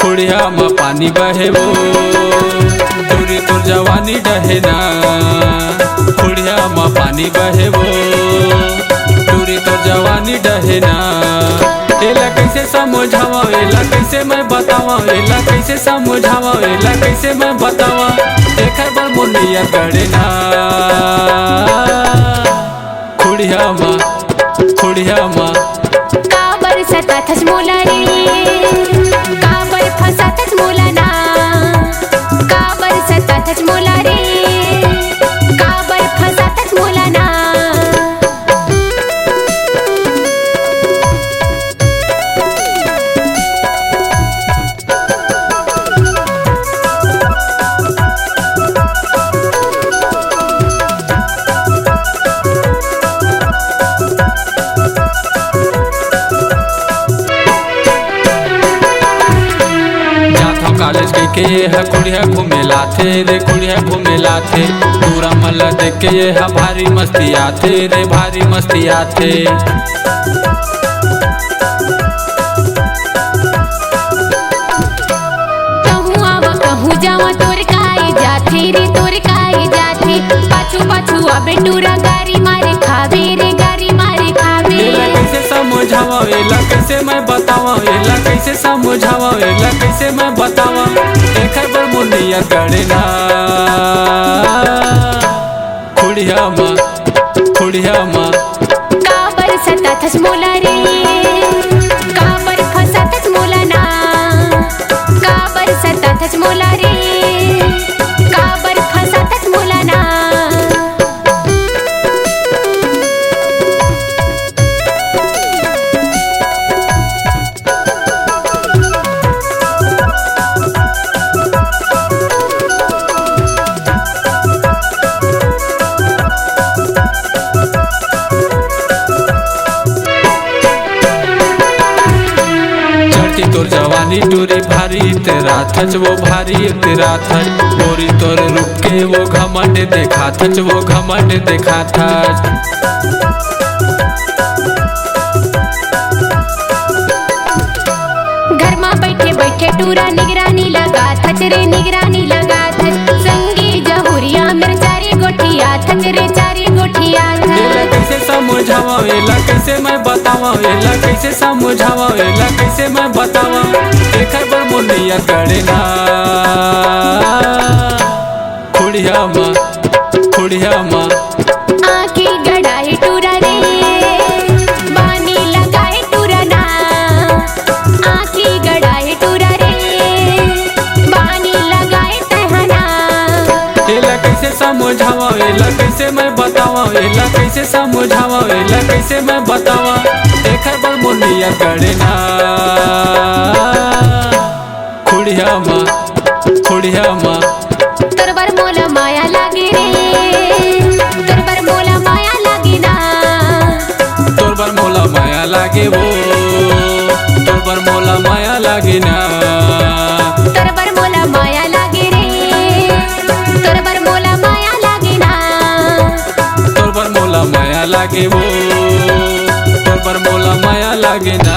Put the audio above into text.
खुड़िया माँ पानी बहे वो दूरी तोर जवानी डहे ना। खुड़िया माँ पानी बहे वो दूरी तोर जवानी डहे ना। एला कैसे समझावा, एला कैसे मैं बतावा, एला कैसे समझावा, एला कैसे मैं बतावा, एकर बर मुनिया गड़े ना। खुड़िया माँ काबर सताथस मोला रे, काबर फसाथस मोला ना। काबर सताथस मोला रे, काबर फसाथस मोला ना। कॉलेज के ये है कुड़िया घूमे लाथे रे, कुड़िया घूमे लाथे। पूरा मल्ला देख के ये है भारी मस्ती आथे रे, भारी मस्ती आथे। कहूँ आवा कहूँ जावा तोर काए जाथे रे, तोर काए जाथे। पाछू पाछू आबे टूरा गारी मारे खावे रे, गारी मारे खावे। एला कैसे समझावा, एला कैसे मैं बतावा, एला कैसे समझावा, एला कैसे मैं बतावा, एकर बर मुनिया गड़े ना। खुड़िया माँ काबर सताथस मोला रे, काबर फसाथस मोला ना। काबर सताथस मोला रे, काबर फसाथस मोला ना। तोर जवानी डोरी भारी तेरा थच वो भारी तेरा थच। गोरी तोर रुक के वो घमंड देखा थच, वो घमंड देखा थच। घर में बैठे बैठे टूरा निगरानी लगा थच रे, निगरानी लगा थच। संगी जहुरिया मेरे चारी गोठिया थच रे, चारी गोठिया थच। एला कैसे समझावा, एला कैसे मैं बतावा, एला कैसे समझावा, एला कैसे मैं बतावा, एकर बर मुनिया गड़े ना। खुड़िया माँ आँखी गड़ाए टूरा रे, बानी लगाए टूरा ना। आँखी गड़ाए टूरा रे, बानी लगाए तहना। एला कैसे समझावा, एला कैसे मैं बतावा, एला कैसे समझावा, एला कैसे मैं बतावा, एकर बर मुनिया गड़े ना। खुड़िया माँ तोर बर मोला माया लागे रे, तोर बर मोला माया लागे ना। तोर बर मोला माया लागे वो, तोर बर मोला माया लागे ना। तोर बर मोला माया लागे रे, तोर बर मोला माया लागे ना। तोर बर मोला माया लागे वो, तोर बर मोला माया लागे ना।